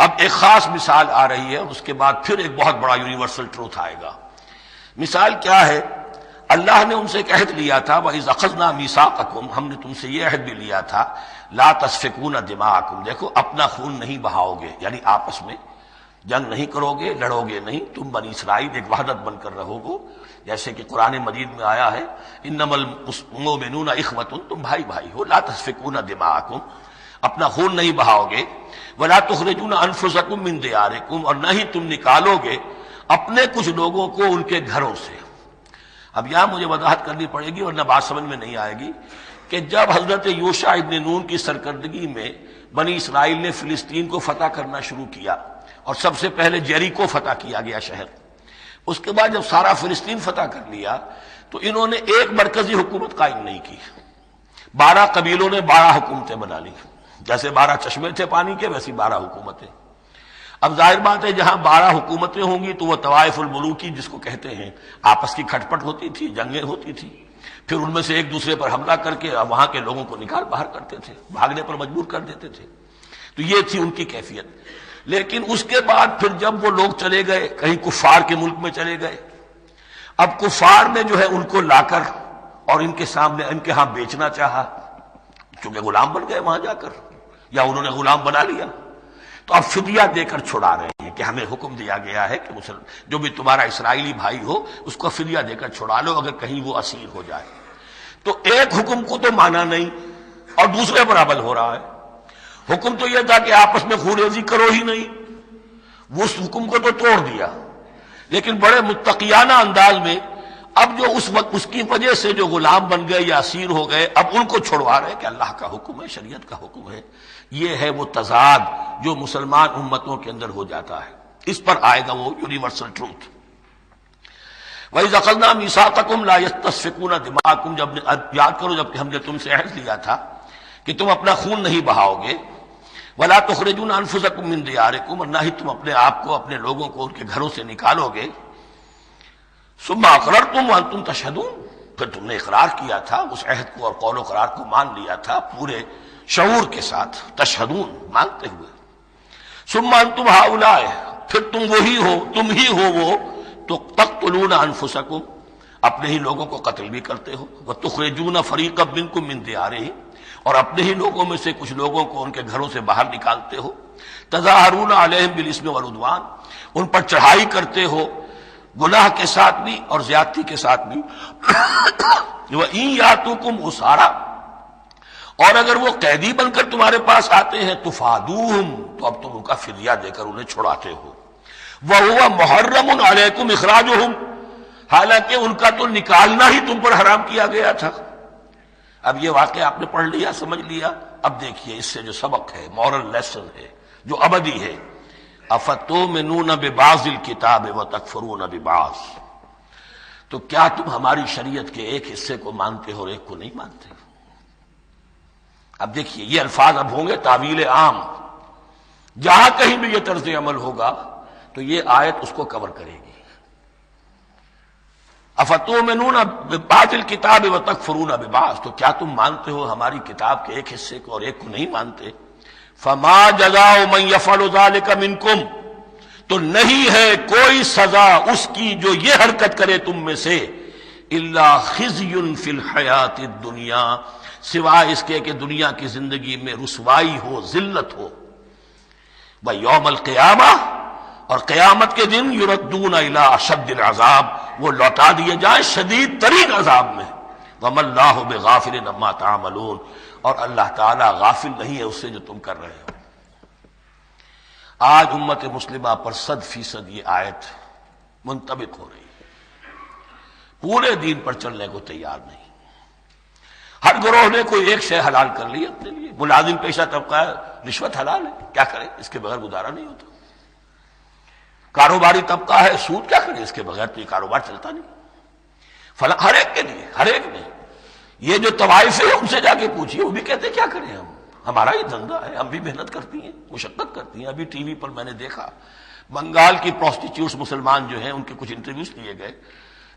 اب ایک خاص مثال آ رہی ہے، اس کے بعد پھر ایک بہت بڑا یونیورسل ٹروتھ آئے گا۔ مثال کیا ہے؟ اللہ نے ان سے ایک عہد لیا تھا، وَإِذْ أَخَذْنَا مِيثَاقَكُمْ، ہم نے تم سے یہ عہد بھی لیا تھا، لَا تَسْفِكُونَ دِمَاءَكُمْ، دیکھو اپنا خون نہیں بہاؤ گے، یعنی آپس میں جنگ نہیں کرو گے، لڑو گے نہیں، تم بنی اسرائیل ایک وحدت بن کر رہو گے، جیسے کہ قرآن مجید میں آیا ہے انما المؤمنون اخوۃ، تم بھائی بھائی ہو، لا تسفکون دماءکم، اپنا خون نہیں بہاؤ گے، ولا تخرجون انفسکم من دیارکم، اور نہ ہی تم نکالو گے اپنے کچھ لوگوں کو ان کے گھروں سے۔ اب یہاں مجھے وضاحت کرنی پڑے گی ورنہ بات سمجھ میں نہیں آئے گی کہ جب حضرت یوشع ابن نون کی سرکردگی میں بنی اسرائیل نے فلسطین کو فتح کرنا شروع کیا، اور سب سے پہلے جیریکو فتح کیا گیا شہر، اس کے بعد جب سارا فلسطین فتح کر لیا تو انہوں نے ایک مرکزی حکومت قائم نہیں کی، 12 قبیلوں نے 12 حکومتیں بنا لی، جیسے 12 چشمے تھے پانی کے ویسی 12 حکومتیں۔ اب ظاہر بات ہے جہاں 12 حکومتیں ہوں گی تو وہ طوائف الملوکی جس کو کہتے ہیں، آپس کی کھٹ پٹ ہوتی تھی، جنگیں ہوتی تھی، پھر ان میں سے ایک دوسرے پر حملہ کر کے وہاں کے لوگوں کو نکال باہر کرتے تھے، بھاگنے پر مجبور کر دیتے تھے، تو یہ تھی ان کی کیفیت۔ لیکن اس کے بعد پھر جب وہ لوگ چلے گئے کہیں کفار کے ملک میں چلے گئے، اب کفار نے جو ہے ان کو لا کر اور ان کے سامنے ان کے ہاں بیچنا چاہا، چونکہ غلام بن گئے وہاں جا کر، یا انہوں نے غلام بنا لیا، تو اب فدیہ دے کر چھڑا رہے ہیں کہ ہمیں حکم دیا گیا ہے کہ جو بھی تمہارا اسرائیلی بھائی ہو اس کو فدیہ دے کر چھڑا لو اگر کہیں وہ اسیر ہو جائے۔ تو ایک حکم کو تو مانا نہیں اور دوسرے پر عمل ہو رہا ہے۔ حکم تو یہ تھا کہ آپس میں خون ریزی کرو ہی نہیں، وہ اس حکم کو تو توڑ دیا، لیکن بڑے متقیانہ انداز میں اب جو اس وقت اس کی وجہ سے جو غلام بن گئے یا اسیر ہو گئے اب ان کو چھڑوا رہے کہ اللہ کا حکم ہے، شریعت کا حکم ہے۔ یہ ہے وہ تضاد جو مسلمان امتوں کے اندر ہو جاتا ہے، اس پر آئے گا وہ یونیورسل ٹروتھ۔ وَإِذْ أَخَذْنَا مِيثَاقَكُمْ لَا يَسْتَسْفِكُونَ دِمَاءَكُمْ، جب یاد کرو جب کہ ہم نے تم سے عہد لیا تھا کہ تم اپنا خون نہیں بہاؤ گے، وَلَا تُخْرِجُونَ أَنفُسَكُم مِّن دِيَارِكُمْ، اور نہ ہی تم اپنے آپ کو اپنے لوگوں کو ان کے گھروں سے نکالو گے، ثُمَّ أَقْرَرْتُمْ وَأَنْتُمْ تَشْهَدُونَ، پھر تم نے اقرار کیا تھا اس عہد کو اور قول و قرار کو مان لیا تھا پورے شعور کے ساتھ، تشہدون مانتے ہوئے، ثُمَّ أَنْتُمْ هَؤُلَاءِ، پھر تم وہی ہو، تم ہی ہو وہ تو تقتلون انفسکم، اپنے ہی لوگوں کو قتل بھی کرتے ہو، وتخرجون فریقا منکم من دیارہم، اور اپنے ہی لوگوں میں سے کچھ لوگوں کو ان کے گھروں سے باہر نکالتے ہو، تظاہرون علیہم بالاسم والعدوان، ان پر چڑھائی کرتے ہو گناہ کے ساتھ بھی اور زیادتی کے ساتھ بھی، وَإِن یاتوکم اسارا، اور اگر وہ قیدی بن کر تمہارے پاس آتے ہیں تفادوہم، تو اب تم ان کا فدیہ دے کر انہیں چھڑاتے ہو، وَهُوَ مُحَرَّمٌ عَلَيْكُمْ إِخْرَاجُهُمْ، حالانکہ ان کا تو نکالنا ہی تم پر حرام کیا گیا تھا۔ اب یہ واقعہ آپ نے پڑھ لیا، سمجھ لیا، اب دیکھیے اس سے جو سبق ہے، مورل لیسن ہے جو ابدی ہے، أَفَتُؤْمِنُونَ بِبَعْضِ الْكِتَابِ وَتَكْفُرُونَ بِبَعْضٍ، تو کیا تم ہماری شریعت کے ایک حصے کو مانتے ہو اور ایک کو نہیں مانتے؟ اب دیکھیے یہ الفاظ اب ہوں گے تعویل عام، جہاں کہیں بھی یہ طرز عمل ہوگا تو یہ آیت اس کو کور کرے گی۔ افتؤمنون ببعض الکتاب وتکفرون ببعض، تو کیا تم مانتے ہو ہماری کتاب کے ایک حصے کو اور ایک کو نہیں مانتے؟ فما جزاء من يفعل ذلك منکم، تو نہیں ہے کوئی سزا اس کی جو یہ حرکت کرے تم میں سے، الا خزي في الحیات الدنیا، سوائے اس کے کہ دنیا کی زندگی میں رسوائی ہو، ذلت ہو، ویوم القیامہ، اور قیامت کے دن یردون الی اشد العذاب، وہ لوٹا دیے جائیں شدید ترین عذاب میں، وما اللہ بغافل عما تعملون، اور اللہ تعالیٰ غافل نہیں ہے اس سے جو تم کر رہے ہو۔ آج امت مسلمہ پر 100% یہ آیت منطبق ہو رہی ہے، پورے دین پر چلنے کو تیار نہیں، ہر گروہ نے کوئی ایک شے حلال کر لی اپنے لیے، ملازم پیشہ طبقہ ہے، رشوت حلال ہے، کیا کرے اس کے بغیر گزارا نہیں ہوتا، کاروباری طبقہ ہے، سود کیا کرے اس کے بغیر تو یہ کاروبار چلتا نہیں، فلاں ہر ایک کے لیے، ہر ایک نے، یہ جو طوائف ہے ان سے جا کے پوچھیے وہ بھی کہتے ہیں کیا کریں ہم، ہمارا یہ دھندا ہے، ہم بھی محنت کرتی ہیں، مشقت کرتی ہیں۔ ابھی ٹی وی پر میں نے دیکھا بنگال کی پروسٹیچیوٹس مسلمان جو ہیں ان کے کچھ انٹرویوز لیے گئے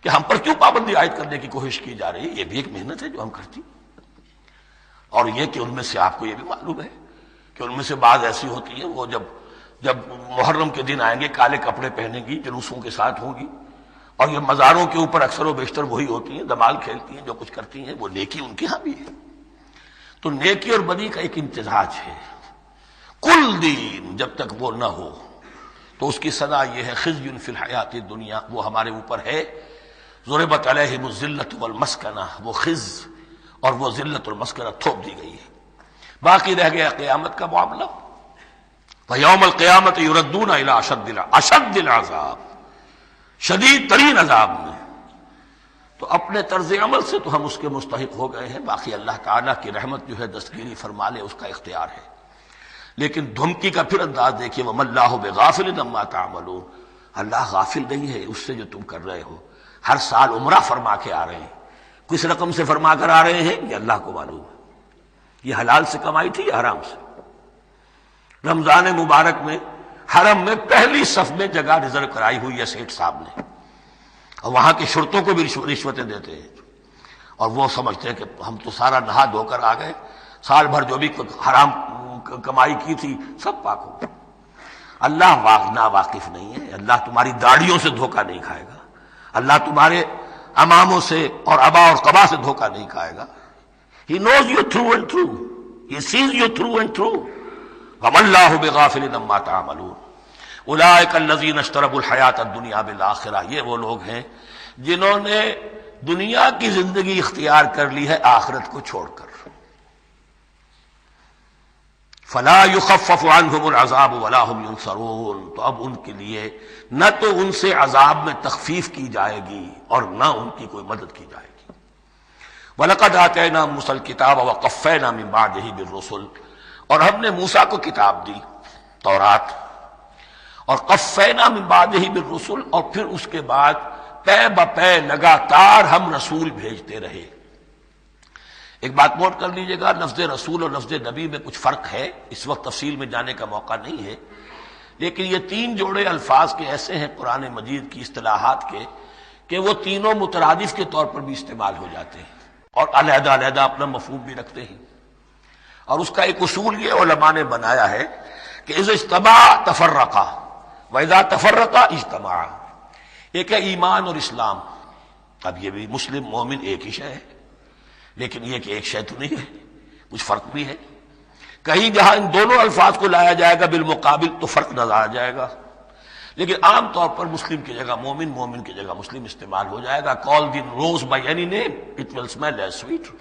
کہ ہم پر کیوں پابندی عائد کرنے کی کوشش کی جا رہی ہے، یہ بھی ایک محنت ہے جو ہم کرتی ہیں، اور یہ کہ ان میں سے آپ کو یہ بھی معلوم ہے کہ ان میں سے بعض ایسی ہوتی ہیں وہ جب جب محرم کے دن آئیں گے کالے کپڑے پہنیں گی، جلوسوں کے ساتھ ہوں گی، اور یہ مزاروں کے اوپر اکثر و بیشتر وہی ہوتی ہیں، دمال کھیلتی ہیں، جو کچھ کرتی ہیں وہ نیکی ان کے ہاں بھی ہے۔ تو نیکی اور بدی کا ایک امتزاج ہے۔ کل دین جب تک وہ نہ ہو تو اس کی سزا یہ ہے خزی فی الحیات الدنیا، وہ ہمارے اوپر ہے۔ ضربت علیہم الذلۃ والمسکنہ، وہ خز اور وہ ذلت اور مسکنہ تھوپ دی گئی ہے۔ باقی رہ گیا قیامت کا معاملہ، فیوم القیامت یردون الی اشد العذاب، شدید ترین عذاب میں۔ تو اپنے طرز عمل سے تو ہم اس کے مستحق ہو گئے ہیں، باقی اللہ تعالیٰ کی رحمت جو ہے دستگیری فرما لے اس کا اختیار ہے۔ لیکن دھمکی کا پھر انداز دیکھیے، وَمَا اللَّهُ بِغَافِلٍ عَمَّا تَعْمَلُونَ، اللہ غافل نہیں ہے اس سے جو تم کر رہے ہو۔ ہر سال عمرہ فرما کے آ رہے ہیں، کس رقم سے فرما کر آ رہے ہیں یہ اللہ کو معلوم ہے، یہ حلال سے کمائی تھی یا حرام سے۔ رمضان مبارک میں حرم میں پہلی صف میں جگہ ریزرو کرائی ہوئی ہے سیٹھ صاحب نے، اور وہاں کے شرطوں کو بھی رشوتیں دیتے ہیں، اور وہ سمجھتے ہیں کہ ہم تو سارا نہا دھو کر آ گئے، سال بھر جو بھی حرام کمائی کی تھی سب پاک ہو گئی۔ اللہ نا واقف نہیں ہے، اللہ تمہاری داڑھیوں سے دھوکہ نہیں کھائے گا، اللہ تمہارے اماموں سے اور ابا اور قبا سے دھوکہ نہیں کھائے گا۔ He knows you through and through, He sees you through and through. وَمَا اللَّهُ بِغَافِلٍ عَمَّا تَعْمَلُونَ أُولَٰئِكَ الَّذِينَ اشْتَرَوُا الْحَيَاةَ الدُّنْيَا بِالْآخِرَةِ، یہ وہ لوگ ہیں جنہوں نے دنیا کی زندگی اختیار کر لی ہے آخرت کو چھوڑ کر۔ فَلَا يُخَفَّفُ عَنْهُمُ الْعَذَابُ وَلَا هُمْ يُنصَرُونَ، تو اب ان کے لیے نہ تو ان سے عذاب میں تخفیف کی جائے گی اور نہ ان کی کوئی مدد کی جائے گی۔ وَلَقَدْ آتَيْنَا مُوسَى الْكِتَابَ وَقَفَّيْنَا مِن بَعْدِهِ بِالرُّسُلِ، اور ہم نے موسیٰ کو کتاب دی تورات، اور قفینا من بعدہ بالرسل، اور پھر اس کے بعد پے بپے لگاتار ہم رسول بھیجتے رہے۔ ایک بات نوٹ کر لیجئے گا، لفظ رسول اور لفظ نبی میں کچھ فرق ہے، اس وقت تفصیل میں جانے کا موقع نہیں ہے، لیکن یہ تین جوڑے الفاظ کے ایسے ہیں قرآن مجید کی اصطلاحات کے کہ وہ تینوں مترادف کے طور پر بھی استعمال ہو جاتے ہیں اور علیحدہ علیحدہ اپنا مفہوم بھی رکھتے ہیں۔ اور اس کا ایک اصول یہ علماء نے بنایا ہے کہ اذا اجتمع تفرقا واذا تفرقا اجتمع۔ ایک ہے ایمان اور اسلام، اب یہ بھی مسلم مومن ایک ہی شے ہے، لیکن یہ کہ ایک شے تو نہیں ہے، کچھ فرق بھی ہے۔ کہیں جہاں ان دونوں الفاظ کو لایا جائے گا بالمقابل تو فرق نظر آ جائے گا، لیکن عام طور پر مسلم کی جگہ مومن، مومن کی جگہ مسلم استعمال ہو جائے گا۔ call the rose by any name it will smell as sweet۔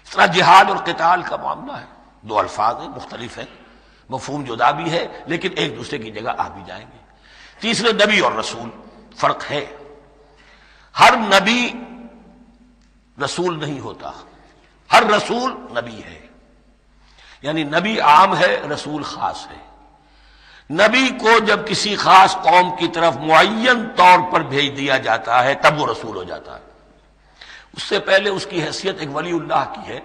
اس طرح جہاد اور قتال کا معاملہ ہے، دو الفاظ ہیں مختلف ہیں، مفہوم جدا بھی ہے لیکن ایک دوسرے کی جگہ آ بھی جائیں گے۔ تیسرے نبی اور رسول، فرق ہے، ہر نبی رسول نہیں ہوتا، ہر رسول نبی ہے، یعنی نبی عام ہے، رسول خاص ہے۔ نبی کو جب کسی خاص قوم کی طرف معین طور پر بھیج دیا جاتا ہے تب وہ رسول ہو جاتا ہے، اس سے پہلے اس کی حیثیت ایک ولی اللہ کی ہے،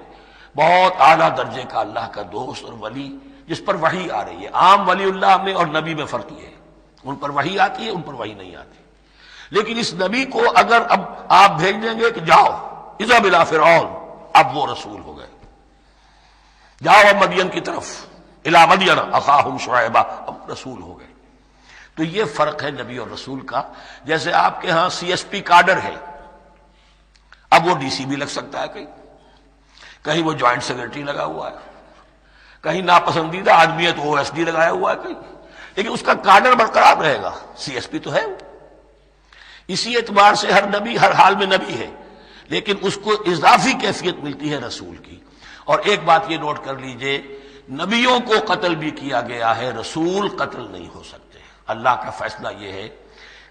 بہت اعلیٰ درجے کا اللہ کا دوست اور ولی جس پر وحی آ رہی ہے۔ عام ولی اللہ میں اور نبی میں فرق یہ ہے، ان پر وحی آتی ہے، ان پر وحی نہیں آتی۔ لیکن اس نبی کو اگر اب آپ بھیج دیں گے کہ جاؤ اذهب الى فرعون، اب وہ رسول ہو گئے، جاؤ اب مدین کی طرف، الى مدین اخاہم شعیبا، اب رسول ہو گئے۔ تو یہ فرق ہے نبی اور رسول کا۔ جیسے آپ کے ہاں سی ایس پی کاڈر ہے، اب وہ ڈی سی بھی لگ سکتا ہے، کہیں وہ جوائنٹ سیکرٹری لگا ہوا ہے، کہیں ناپسندیدہ آدمی ہے تو او ایس ڈی لگایا ہوا ہے کہیں، لیکن اس کا کاڈر برقرار رہے گا، سی ایس پی تو ہے وہ۔ اسی اعتبار سے ہر نبی ہر حال میں نبی ہے، لیکن اس کو اضافی کیفیت ملتی ہے رسول کی۔ اور ایک بات یہ نوٹ کر لیجئے، نبیوں کو قتل بھی کیا گیا ہے، رسول قتل نہیں ہو سکتے۔ اللہ کا فیصلہ یہ ہے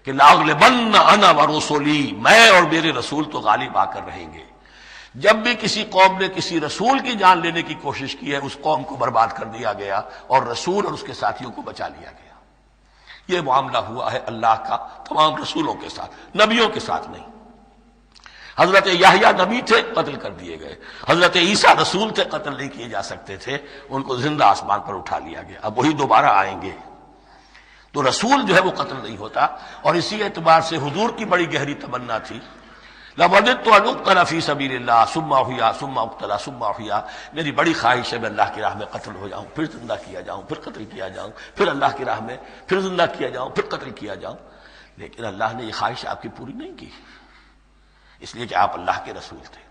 کہ لاغلبن انا ورسلی، میں اور میرے رسول تو غالب آ کر رہیں گے۔ جب بھی کسی قوم نے کسی رسول کی جان لینے کی کوشش کی ہے اس قوم کو برباد کر دیا گیا اور رسول اور اس کے ساتھیوں کو بچا لیا گیا۔ یہ معاملہ ہوا ہے اللہ کا تمام رسولوں کے ساتھ، نبیوں کے ساتھ نہیں۔ حضرت یحییٰ نبی تھے، قتل کر دیے گئے۔ حضرت عیسیٰ رسول تھے، قتل نہیں کیے جا سکتے تھے، ان کو زندہ آسمان پر اٹھا لیا گیا، اب وہی دوبارہ آئیں گے۔ تو رسول جو ہے وہ قتل نہیں ہوتا، اور اسی اعتبار سے حضور کی بڑی گہری تمنا تھی لَوَدِدتُّ أَنْ أُقْتَلَ فِي سَبِيلِ اللَّهِ ثُمَّ أُحْيَا ثُمَّ أُقْتَلَ ثُمَّ أُحْيَا، میری بڑی خواہش ہے میں اللہ کی راہ میں قتل ہو جاؤں، پھر زندہ کیا جاؤں، پھر قتل کیا جاؤں، پھر اللہ کی راہ میں پھر زندہ کیا جاؤں، پھر قتل کیا جاؤں. لیکن اللہ نے یہ خواہش آپ کی پوری نہیں کی، اس لیے کہ آپ اللہ کے رسول تھے.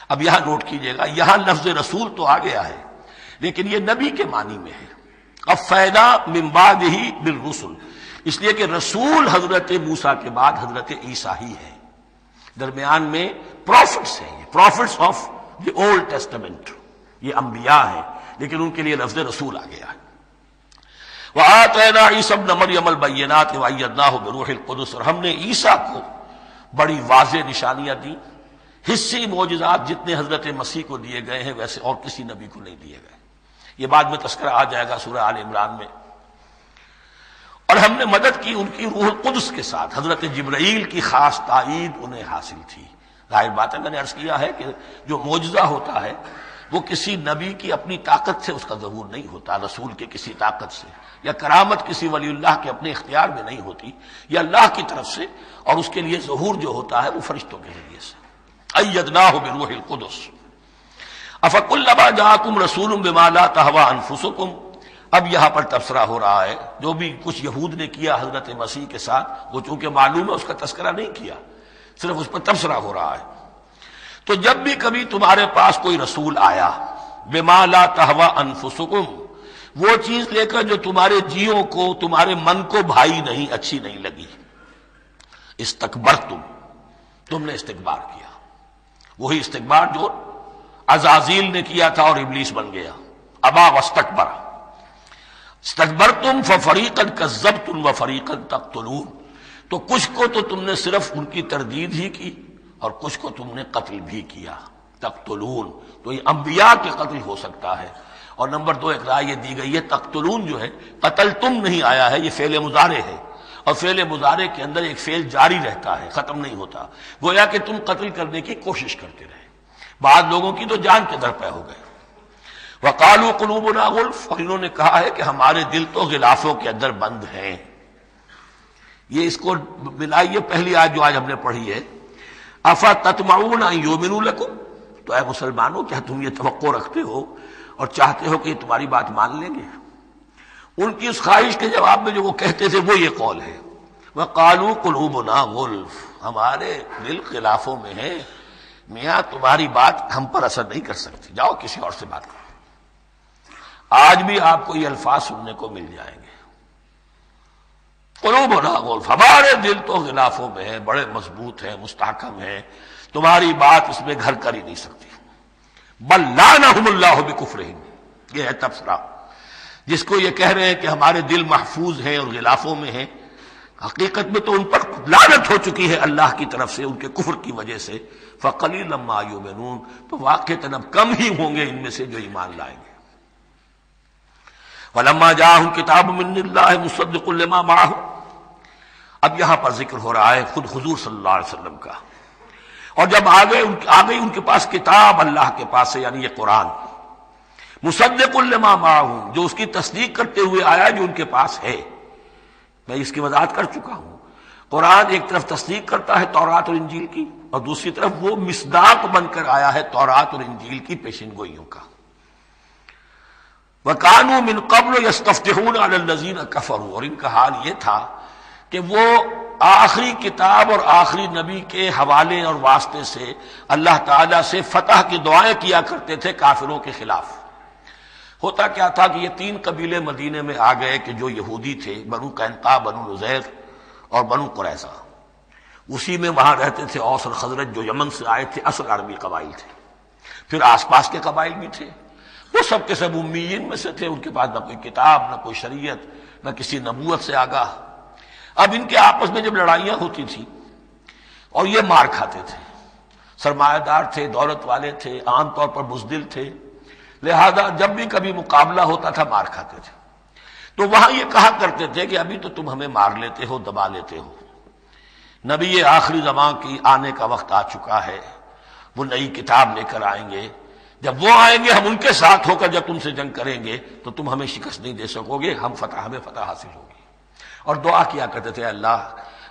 اب یہاں نوٹ کیجئے گا، یہاں لفظ رسول تو آ گیا ہے لیکن یہ نبی کے معنی میں ہے. قَفَّيْنَا مِن بَعْدِهِ بِالرُّسُلِ، اس لیے کہ رسول حضرت موسیٰ کے بعد حضرت عیسیٰ ہی ہے، درمیان میں پروفٹس ہیں، prophets of the Old Testament, یہ انبیاء ہیں لیکن ان کے لیے لفظ رسول آ گیا ہے. وَآتَيْنَا عِيسَى ابْنَ مَرْيَمَ الْبَيِّنَاتِ وَأَيَّدْنَاهُ بِرُوحِ الْقُدُسِ، اور ہم نے عیسیٰ کو بڑی واضح نشانیاں دیں، حصی معجزات جتنے حضرت مسیح کو دیے گئے ہیں ویسے اور کسی نبی کو نہیں دیے گئے. یہ بعد میں تذکرہ آ جائے گا سورہ آل عمران میں. اور ہم نے مدد کی ان کی روح القدس کے ساتھ، حضرت جبرائیل کی خاص تائید انہیں حاصل تھی. ظاہر بات ہے، میں نے عرض کیا ہے کہ جو معجزہ ہوتا ہے وہ کسی نبی کی اپنی طاقت سے اس کا ظہور نہیں ہوتا، رسول کے کسی طاقت سے، یا کرامت کسی ولی اللہ کے اپنے اختیار میں نہیں ہوتی، یا اللہ کی طرف سے، اور اس کے لیے ظہور جو ہوتا ہے وہ فرشتوں کے ذریعے سے. ایدناہ بروح القدس. افکلما جاءکم رسول بما لا تہوی انفسکم، اب یہاں پر تبصرہ ہو رہا ہے. جو بھی کچھ یہود نے کیا حضرت مسیح کے ساتھ، وہ چونکہ معلوم ہے اس کا تذکرہ نہیں کیا، صرف اس پر تبصرہ ہو رہا ہے. تو جب بھی کبھی تمہارے پاس کوئی رسول آیا، بما لا تہوی انفسکم، وہ چیز لے کر جو تمہارے جیوں کو، تمہارے من کو بھائی نہیں، اچھی نہیں لگی، استکبرتم، تم نے استکبار کیا. وہی استکبار جو عزازیل نے کیا تھا اور ابلیس بن گیا. ابا واستکبر. استکبرتم ففریقا کذبتم وفریقا تقتلون، تو کچھ کو تو تم نے صرف ان کی تردید ہی کی اور کچھ کو تم نے قتل بھی کیا. تقتلون، تو یہ انبیاء کے قتل ہو سکتا ہے. اور نمبر 2 ایک رائے یہ دی گئی ہے، تقتلون جو ہے قتل تم نہیں آیا ہے، یہ فعل مضارع ہے، اور فعل مضارع کے اندر ایک فعل جاری رہتا ہے، ختم نہیں ہوتا. گویا کہ تم قتل کرنے کی کوشش کرتے رہے. بعض لوگوں کی تو جان کے در پہ ہو گئے. وقالوا قلوبنا غلف، اور انہوں نے کہا ہے کہ ہمارے دل تو غلافوں کے اندر بند ہیں. یہ اس کو ملائیے پہلی آیت جو آج ہم نے پڑھی ہے، افتطمعون ان یؤمنوا لکم، تو اے مسلمانوں کیا تم یہ توقع رکھتے ہو اور چاہتے ہو کہ یہ تمہاری بات مان لیں گے؟ ان کی اس خواہش کے جواب میں جو وہ کہتے تھے وہ یہ قول ہے، وقالوا قلوبنا غلف، ہمارے دل غلافوں میں ہے، میاں تمہاری بات ہم پر اثر نہیں کر سکتی، جاؤ کسی اور سے بات کرو. آج بھی آپ کو یہ الفاظ سننے کو مل جائیں گے، قلوبنا غلف، ہمارے دل تو غلافوں میں ہے، بڑے مضبوط ہیں، مستحکم ہیں، تمہاری بات اس میں گھر کر ہی نہیں سکتی. بل لعنہم اللہ بکفرہم، یہ ہے تبصرہ. جس کو یہ کہہ رہے ہیں کہ ہمارے دل محفوظ ہیں اور غلافوں میں ہیں، حقیقت میں تو ان پر لعنت ہو چکی ہے اللہ کی طرف سے ان کے کفر کی وجہ سے. فقلیلا ما یؤمنون، تو واقعتاً اب کم ہی ہوں گے ان میں سے جو ایمان لائیں گے. وَلَمَّا جَاءَهُمْ كِتَابٌ مِّنْ اللَّهِ مُصَدِّقٌ لِّمَا مَعَهُمْ، اب یہاں پر ذکر ہو رہا ہے خود حضور صلی اللہ علیہ وسلم کا. اور جب آ گئی ان کے پاس کتاب اللہ کے پاس سے، یعنی یہ قرآن، مصدق لما معہم، جو اس کی تصدیق کرتے ہوئے آیا جو ان کے پاس ہے. میں اس کی وضاحت کر چکا ہوں. قرآن ایک طرف تصدیق کرتا ہے تورات اور انجیل کی، اور دوسری طرف وہ مصداق بن کر آیا ہے تورات اور انجیل کی پیشن گوئیوں کا. وَكَانُوا مِن قَبْلُ يَسْتَفْتِحُونَ عَلَى الَّذِينَ كَفَرُوا، اور ان کا حال یہ تھا کہ وہ آخری کتاب اور آخری نبی کے حوالے اور واسطے سے اللہ تعالیٰ سے فتح کی دعائیں کیا کرتے تھے کافروں کے خلاف. ہوتا کیا تھا کہ یہ 3 قبیلے مدینے میں آ گئے کہ جو یہودی تھے، بنو قینقاع، بنو نذیر اور بنو قریظہ. اسی میں وہاں رہتے تھے اوس اور خزرج جو یمن سے آئے تھے، اصل عربی قبائل تھے. پھر آس پاس کے قبائل بھی تھے، وہ سب کے سب امیین میں سے تھے، ان کے پاس نہ کوئی کتاب، نہ کوئی شریعت، نہ کسی نبوت سے آگاہ. اب ان کے آپس میں جب لڑائیاں ہوتی تھیں اور یہ مار کھاتے تھے، سرمایہ دار تھے، دولت والے تھے، عام طور پر بزدل تھے، لہذا جب بھی کبھی مقابلہ ہوتا تھا مار کھاتے تھے. تو وہاں یہ کہا کرتے تھے کہ ابھی تو تم ہمیں مار لیتے ہو، دبا لیتے ہو، نبی آخری زمان کی آنے کا وقت آ چکا ہے، وہ نئی کتاب لے کر آئیں گے، جب وہ آئیں گے ہم ان کے ساتھ ہو کر جب تم سے جنگ کریں گے تو تم ہمیں شکست نہیں دے سکو گے، ہمیں فتح حاصل ہوگی. اور دعا کیا کرتے تھے اللہ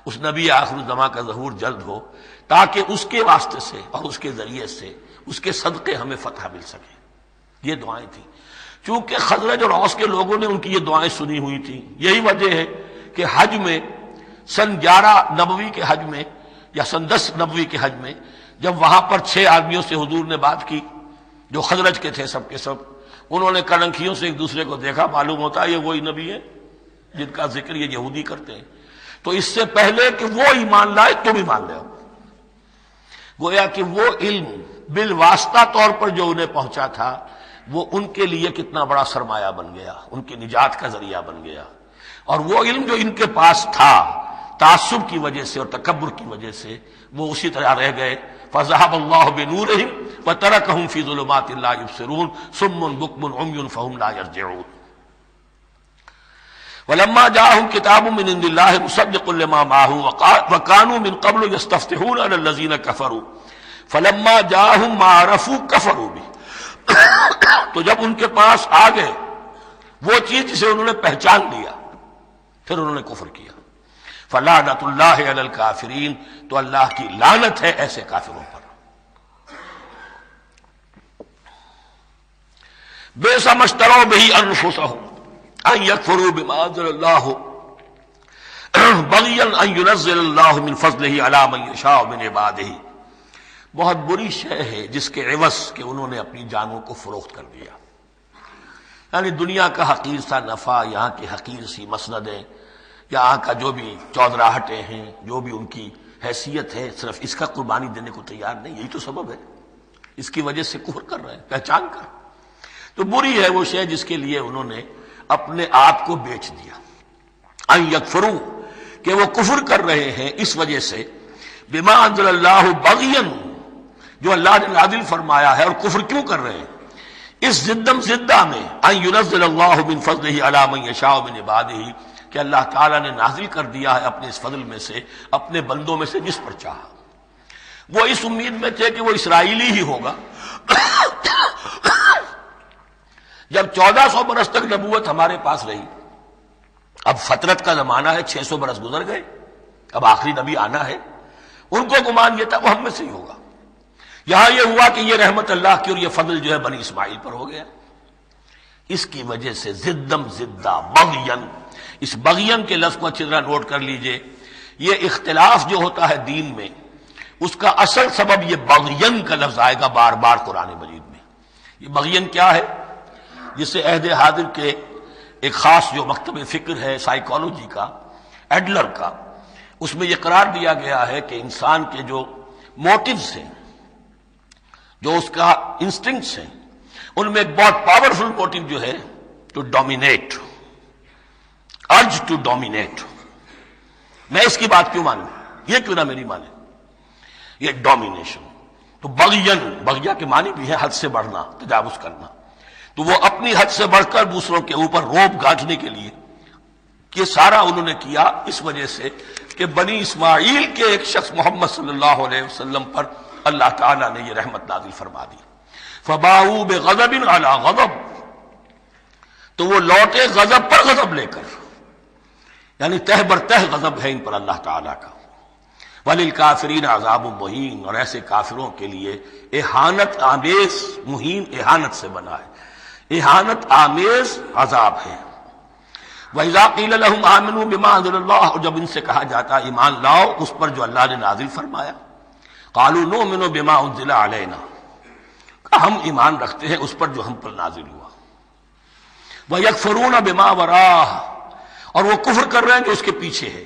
اس نبی آخر الزماں کا ظہور جلد ہو، تاکہ اس کے واسطے سے اور اس کے ذریعے سے اس کے صدقے ہمیں فتح مل سکے۔ یہ دعائیں تھیں۔ چونکہ خزرج اور اوس کے لوگوں نے ان کی یہ دعائیں سنی ہوئی تھیں، یہی وجہ ہے کہ حج میں سن 11 نبوی کے حج میں یا سن 10 نبوی کے حج میں جب وہاں پر 6 آدمیوں سے حضور نے بات کی جو خزرج کے تھے سب کے سب، انہوں نے کڑنکھیوں سے ایک دوسرے کو دیکھا، معلوم ہوتا ہے یہ وہی نبی ہے جن کا ذکر یہ یہودی کرتے ہیں، تو اس سے پہلے کہ وہ ایمان لائے تم ایمان لے آؤ۔ گویا کہ وہ علم بالواسطہ طور پر جو انہیں پہنچا تھا وہ ان کے لیے کتنا بڑا سرمایہ بن گیا، ان کی نجات کا ذریعہ بن گیا۔ اور وہ علم جو ان کے پاس تھا تعصب کی وجہ سے اور تکبر کی وجہ سے وہ اسی طرح رہ گئے۔ فَذَهَبَ اللَّهُ بِنُورِهِمْ وَتَرَكَهُمْ فِي ظُلُمَاتٍ لَا يُبْصِرُونَ صُمٌّ بُكْمٌ عُمْيٌ فَهُمْ لَا يَرْجِعُونَ۔ وَلَمَّا جَاءَهُمْ كِتَابٌ مِّنْ عِندِ اللَّهِ مُصَدِّقٌ لِّمَا مَعَهُمْ وَكَانُوا مِن قَبْلُ يَسْتَفْتِحُونَ عَلَى الَّذِينَ كَفَرُوا فَلَمَّا جَاءَهُم مَّا عَرَفُوا كَفَرُوا بِهِ، تو جب ان کے پاس آ گئے وہ چیز جسے انہوں نے پہچان لیا پھر انہوں نے کفر کیا۔ فلعنت اللہ علی الکافرین، تو اللہ کی لعنت ہے ایسے کافروں پر۔ بئس ما اشتروا به انفسهم ان یکفروا بما انزل اللہ بغیا ان ينزل اللہ من فضلہ علی من یشاء من عبادہ، بہت بری شے ہے جس کے عوض کہ انہوں نے اپنی جانوں کو فروخت کر دیا۔ یعنی دنیا کا حقیر سا نفع، یہاں کی حقیر سی مسندیں، یہاں کا جو بھی چودراہٹیں ہیں، جو بھی ان کی حیثیت ہے، صرف اس کا قربانی دینے کو تیار نہیں، یہی تو سبب ہے، اس کی وجہ سے کفر کر رہے ہیں پہچان کر۔ تو بری ہے وہ شے جس کے لیے انہوں نے اپنے آپ کو بیچ دیا۔ ان یکفروا، کہ وہ کفر کر رہے ہیں اس وجہ سے، بما انزل اللہ بغیا، جو اللہ نے نازل فرمایا ہے، اور کفر کیوں کر رہے ہیں؟ اس زدم زدہ میں ان ينزل اللہ من فضلہ علی من یشاء من عبادہ، کہ اللہ تعالیٰ نے نازل کر دیا ہے اپنے اس فضل میں سے اپنے بندوں میں سے جس پر چاہا۔ وہ اس امید میں تھے کہ وہ اسرائیلی ہی ہوگا۔ جب 1400 برس تک نبوت ہمارے پاس رہی، اب فترت کا زمانہ ہے، 600 برس گزر گئے، اب آخری نبی آنا ہے، ان کو گمان یہ تھا وہ ہم میں سے ہی ہوگا۔ یہاں یہ ہوا کہ یہ رحمت اللہ کی اور یہ فضل جو ہے بنی اسماعیل پر ہو گیا۔ اس کی وجہ سے زدم زدہ بغین، اس بغین کے لفظ کو اچھی طرح نوٹ کر لیجئے، یہ اختلاف جو ہوتا ہے دین میں اس کا اصل سبب یہ بغین کا لفظ آئے گا بار بار قرآن مجید میں۔ یہ بغین کیا ہے؟ جسے عہد حاضر کے ایک خاص جو مکتب فکر ہے سائیکالوجی کا، ایڈلر کا، اس میں یہ قرار دیا گیا ہے کہ انسان کے جو موٹیوز ہیں، جو اس کا انسٹنکٹس ہیں، ان میں ایک بہت پاورفل موٹیو جو ہے to dominate, urge to dominate. میں اس کی بات کیوں مانوں، یہ کیوں نہ میری مانے، یہ ڈومینیشن۔ تو بغین، بغیا کے معنی بھی ہے حد سے بڑھنا، تجاوز کرنا۔ تو وہ اپنی حد سے بڑھ کر دوسروں کے اوپر روب گانٹنے کے لیے یہ سارا انہوں نے کیا، اس وجہ سے کہ بنی اسماعیل کے ایک شخص محمد صلی اللہ علیہ وسلم پر اللہ تعالیٰ نے یہ رحمت نازل فرما دی۔ فباؤوا بغضب علی غضب، تو وہ لوٹے غضب پر غضب لے کر، یعنی تہ بر تہ غضب ہے ان پر اللہ تعالیٰ کا۔ وَلِلْكَافِرِينَ عَذَابٌ مُّهِينٌ، اور ایسے کافروں کے لیے اہانت آمیز، مہین اہانت سے بنا ہے، اہانت آمیز عذاب ہے۔ وَإِذَا قِيلَ لَهُمْ آمِنُوا بِمَا أَنزَلَ اللَّهُ، اور جب ان سے کہا جاتا ایمان لاؤ اس پر جو اللہ نے نازل فرمایا، قَالُوا نُؤْمِنُ بِمَا أُنزِلَ عَلَيْنَا، ہم ایمان رکھتے ہیں اس پر جو ہم پر نازل ہوا۔ وَيَكْفُرُونَ بِمَا وَرَاءَهُ، اور وہ کفر کر رہے ہیں جو اس کے پیچھے ہے۔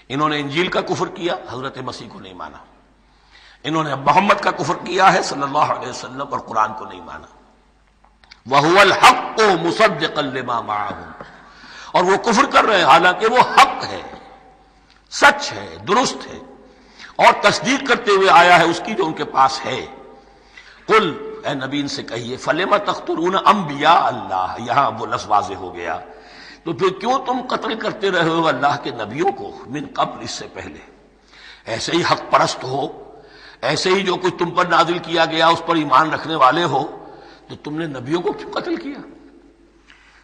انہوں نے انجیل کا کفر کیا، حضرت مسیح کو نہیں مانا۔ انہوں نے محمد کا کفر کیا ہے صلی اللہ علیہ وسلم، اور قرآن کو نہیں مانا۔ وَهُوَ الْحَقُّ مُصَدِّقًا لِمَا مَعَهُمْ، اور وہ کفر کر رہے ہیں حالانکہ وہ حق ہے، سچ ہے، درست ہے، اور تصدیق کرتے ہوئے آیا ہے اس کی جو ان کے پاس ہے۔ قل، اے نبی ان سے کہیے، فَلِمَ تَقْتُلُونَ أَنبِيَاءَ اللَّهِ، یہاں وہ لفظ واضح ہو گیا، تو پھر کیوں تم قتل کرتے رہے ہو اللہ کے نبیوں کو، من قبل، اس سے پہلے۔ ایسے ہی حق پرست ہو، ایسے ہی جو کچھ تم پر نازل کیا گیا اس پر ایمان رکھنے والے ہو، تو تم نے نبیوں کو کیوں قتل کیا؟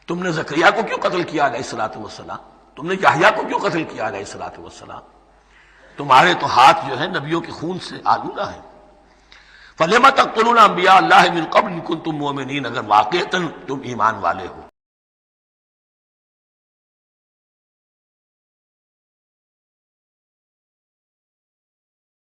تم نے زکریا کو کیوں قتل کیا علیہ الصلوۃ والسلام؟ تم نے یحییٰ کو کیوں قتل کیا علیہ الصلوۃ والسلام؟ تمہارے تو ہاتھ جو ہے نبیوں کے خون سے آلودہ ہیں۔ فَلِمَ تَقْتُلُونَ أَنبِيَاءَ اللَّهِ مِن قَبْلِ إِن كُنتُم مُؤْمِنِينَ، اگر واقعتاً تم ایمان والے ہو۔